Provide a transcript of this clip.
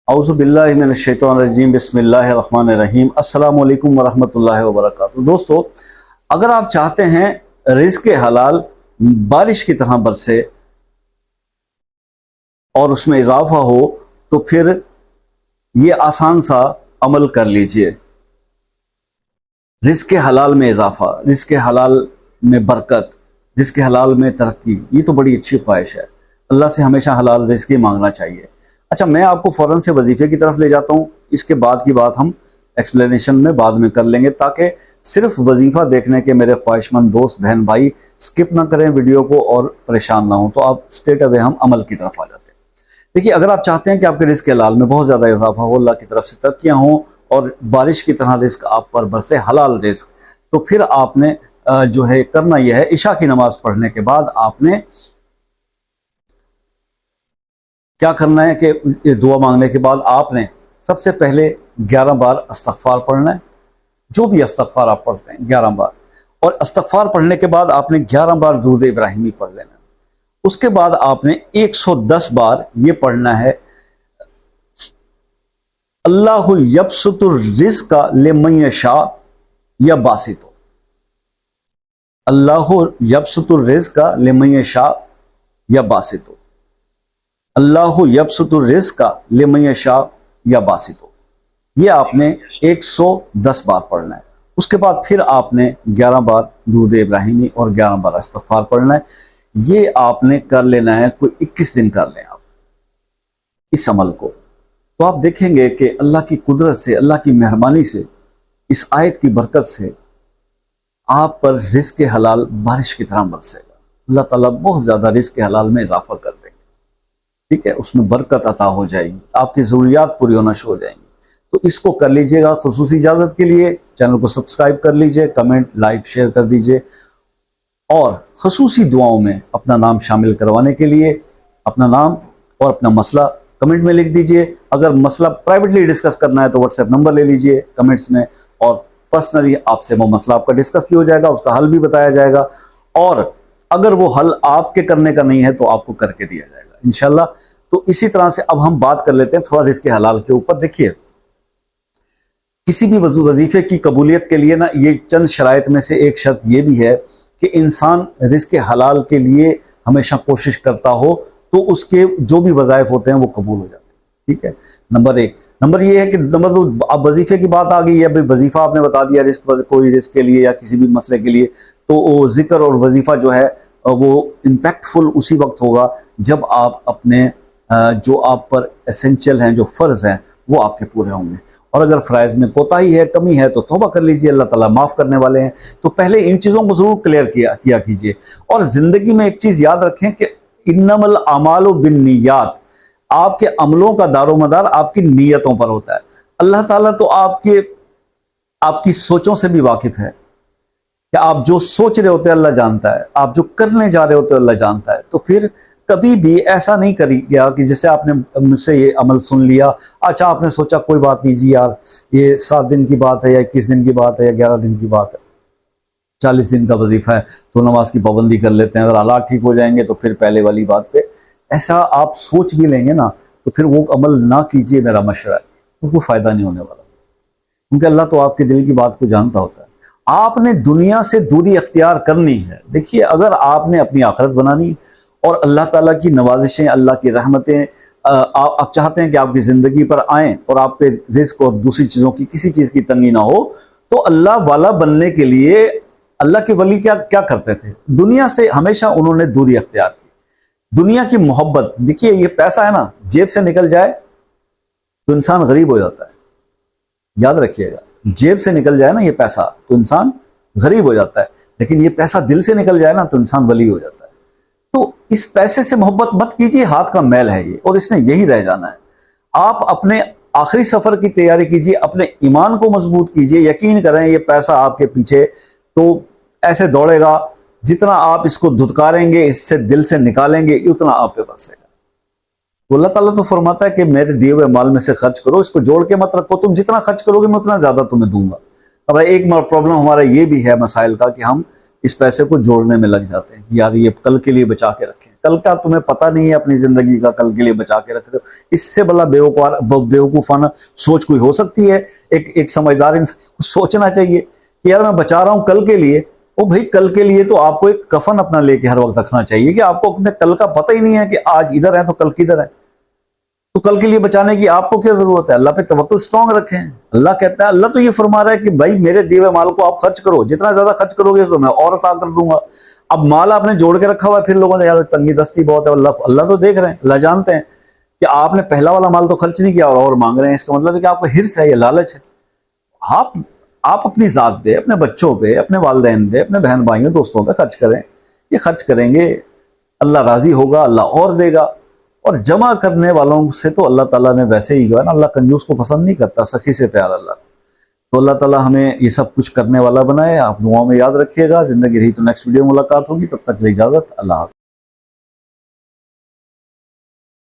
औज़ु बिल्लाहि मिनश्शैतानिर्रजीम बिस्मिल्लाहिर्रहमानिर्रहीम अस्सलामु अलैकुम वरहमतुल्लाहि वबरकातुहू। दोस्तों, अगर आप चाहते हैं रिज़्क़ हलाल बारिश की तरह बरसे और उसमें इजाफा हो, तो फिर ये आसान सा अमल कर लीजिए। रिज़्क़ हलाल में इजाफा, रिज़्क़ हलाल में बरकत, रिज़्क़ हलाल में तरक्की, ये तो बड़ी अच्छी ख्वाहिश है। अल्लाह से हमेशा हलाल रिज़्क़ ही मांगना चाहिए। अच्छा, मैं आपको फ़ौरन से वजीफ़े की तरफ ले जाता हूँ। इसके बाद की बात हम एक्सप्लेनेशन में बाद में कर लेंगे, ताकि सिर्फ वजीफ़ा देखने के मेरे ख्वाहिशमंद दोस्त बहन भाई स्किप ना करें वीडियो को और परेशान ना हो। तो आप स्ट्रेट अवे हम अमल की तरफ आ जाते हैं। देखिए, अगर आप चाहते हैं कि आपके रिज़्क़ हलाल में बहुत ज़्यादा इजाफा हो, अल्लाह की तरफ से तरक्कियाँ हों और बारिश की तरह रिज़्क़ आप पर बरसे, हलाल रिज़्क़, तो फिर आपने जो है करना यह है, इशा की नमाज पढ़ने के बाद आपने क्या करना है कि दुआ मांगने के बाद आपने सबसे पहले 11 बार इस्तग़फ़ार पढ़ना है। जो भी इस्तग़फ़ार आप पढ़ते हैं 11 बार, और इस्तग़फ़ार पढ़ने के बाद आपने 11 बार दुरूद इब्राहिमी पढ़ लेना है। उसके बाद आपने 110 बार ये पढ़ना है, अल्लाहु यबसुतुर रिज़्क़ लिमन यशा या बासितो, अल्लाहु यबसुतुर रिज़्क़ लिमन यशा या बासितो, अल्लाहु यबसुतुर रिज़्क़ लिमन यशा या बासितो। ये आपने 110 बार पढ़ना है। उसके बाद फिर आपने 11 बार दुरूद इब्राहिमी और 11 बार इस्तग़फ़ार पढ़ना है। ये आपने कर लेना है, कोई 21 दिन कर लें आप इस अमल को। तो आप देखेंगे कि अल्लाह की कुदरत से, अल्लाह की मेहरबानी से, इस आयत की बरकत से आप पर रिज़्क़ हलाल बारिश की तरह बरसेगा। अल्लाह ताला बहुत ज़्यादा रिज़्क़ हलाल में इजाफा कर देंगे, ठीक है। उसमें बरकत अता हो जाएगी, आपकी ज़रूरियात पूरी होना शुरू हो जाएंगी। तो इसको कर लीजिएगा। ख़ुसूसी इजाज़त के लिए चैनल को सब्सक्राइब कर लीजिए, कमेंट लाइक शेयर कर दीजिए, और ख़ुसूसी दुआओं में अपना नाम शामिल करवाने के लिए अपना नाम और अपना मसला कमेंट में लिख दीजिए। अगर मसला प्राइवेटली डिस्कस करना है तो व्हाट्सएप नंबर ले लीजिए कमेंट्स में, और पर्सनली आपसे वो मसला आपका डिस्कस भी हो जाएगा, उसका हल भी बताया जाएगा। और अगर वो हल आपके करने का नहीं है तो आपको करके दिया जाएगा इंशाल्लाह। तो इसी तरह से अब हम बात कर लेते हैं थोड़ा रिज़्क़ हलाल के ऊपर। देखिए, किसी भी वजीफे की कबूलियत के लिए ना, ये चंद शराइत में से एक शर्त ये भी है कि इंसान रिज़्क़ हलाल के लिए हमेशा कोशिश करता हो, तो उसके जो भी वज़ाइफ होते हैं वो कबूल हो जाते हैं, ठीक है। नंबर एक। नंबर ये है कि नंबर दो, अब वजीफे की बात आ गई है, भाई वजीफा आपने बता दिया रिज़्क़, कोई रिज़्क़ के लिए या किसी भी मसले के लिए, तो वो जिक्र और वजीफा जो है वो इम्पैक्टफुल उसी वक्त होगा जब आप अपने जो आप पर एसेंशियल हैं, जो फ़र्ज़ हैं, वो आपके पूरे होंगे। और अगर फ़राइज़ में कोताही है, कमी है, तो तौबा कर लीजिए, अल्लाह ताला माफ़ करने वाले हैं। तो पहले इन चीज़ों को ज़रूर क्लियर किया कीजिए। और ज़िंदगी में एक चीज़ याद रखें कि इन्नमल अमालु बिन्नियात, आपके अमलों का दारोमदार आपकी नीयतों पर होता है। अल्लाह ताला तो आपकी सोचों से भी वाकिफ़ है कि आप जो सोच रहे होते हैं अल्लाह जानता है, आप जो करने जा रहे होते हैं अल्लाह जानता है। तो फिर कभी भी ऐसा नहीं करिएगा कि जैसे आपने मुझसे ये अमल सुन लिया, अच्छा आपने सोचा कोई बात नहीं जी यार, ये 7 दिन की बात है या 21 दिन की बात है या 11 दिन की बात है, 40 दिन का वजीफा है, तो नमाज की पाबंदी कर लेते हैं, अगर हालात ठीक हो जाएंगे तो फिर पहले वाली बात पे। ऐसा आप सोच भी लेंगे ना, तो फिर वो अमल ना कीजिए, मेरा मशवरा है, तो कोई फ़ायदा नहीं होने वाला, क्योंकि अल्लाह तो आपके दिल की बात को जानता होता है। आपने दुनिया से दूरी अख्तियार करनी है। देखिए, अगर आपने अपनी आखिरत बनानी और अल्लाह ताला की नवाजिशें, अल्लाह की रहमतें आप चाहते हैं कि आपकी ज़िंदगी पर आएँ और आप पे रिज़्क़ और दूसरी चीज़ों की किसी चीज़ की तंगी ना हो, तो अल्लाह वाला बनने के लिए अल्लाह के वली क्या करते थे? दुनिया से हमेशा उन्होंने दूरी अख्तियार की। दुनिया की मोहब्बत, देखिए ये पैसा है ना, जेब से निकल जाए तो इंसान गरीब हो जाता है, याद रखिएगा। जेब से निकल जाए ना ये पैसा तो इंसान गरीब हो जाता है, लेकिन ये पैसा दिल से निकल जाए ना तो इंसान वली हो जाता है। तो इस पैसे से मोहब्बत मत कीजिए, हाथ का मैल है ये, और इसने यही रह जाना है। आप अपने आखिरी सफर की तैयारी कीजिए, अपने ईमान को मजबूत कीजिए। यकीन करें, ये पैसा आपके पीछे तो ऐसे दौड़ेगा, जितना आप इसको धुतकारेंगे, इससे दिल से निकालेंगे, उतना आप पे बरसेगा। तो अल्लाह ताला तो फरमाता है कि मेरे दिए हुए माल में से खर्च करो, इसको जोड़ के मत रखो, तुम जितना खर्च करोगे मैं उतना ज्यादा तुम्हें दूंगा। अब एक प्रॉब्लम हमारा ये भी है मसाइल का कि हम इस पैसे को जोड़ने में लग जाते हैं कि यार ये कल के लिए बचा के रखें, کل کا تمہیں پتہ نہیں ہے اپنی زندگی کا، کل کے لیے بچا کے رکھ رہے ہو. اس سے بلا بیوقوفانہ سوچ کوئی ہو سکتی ہے؟ ایک سمجھدار انسان کو سوچنا چاہیے کہ یار میں بچا رہا ہوں کل کے لیے. او بھائی کل کے لیے تو آپ کو ایک کفن اپنا لے کے ہر وقت رکھنا چاہیے کہ آپ کو اپنے کل کا پتہ ہی نہیں ہے کہ آج ادھر ہے تو کل کدھر ہے. تو کل کے لیے بچانے کی آپ کو کیا ضرورت ہے؟ اللہ پہ توکل اسٹرانگ رکھیں. اللہ کہتا ہے، اللہ تو یہ فرما رہا ہے کہ بھائی میرے دیے ہوئے مال کو آپ خرچ کرو، جتنا زیادہ خرچ کرو گے تو میں اور عطا کر دوں گا. اب مال آپ نے جوڑ کے رکھا ہوا ہے، پھر لوگوں نے یار تنگی دستی بہت ہے، اللہ تو دیکھ رہے ہیں، اللہ جانتے ہیں کہ آپ نے پہلا والا مال تو خرچ نہیں کیا اور مانگ رہے ہیں. اس کا مطلب ہے کہ آپ کو حرص ہے، یہ لالچ ہے. آپ اپنی ذات پہ، اپنے بچوں پہ، اپنے والدین پہ، اپنے بہن بھائیوں دوستوں پہ خرچ کریں. یہ خرچ کریں گے اللہ راضی ہوگا، اللہ اور دے گا. اور جمع کرنے والوں سے تو اللہ تعالیٰ نے ویسے ہی جو ہے نا، اللہ کنجوس کو پسند نہیں کرتا، سخی سے پیار اللہ. تو اللہ تعالیٰ ہمیں یہ سب کچھ کرنے والا بنائے. آپ دعاؤں میں یاد رکھیے گا. زندگی رہی تو نیکسٹ ویڈیو ملاقات ہوگی، تب تک کے لیے اجازت. اللہ حافظ.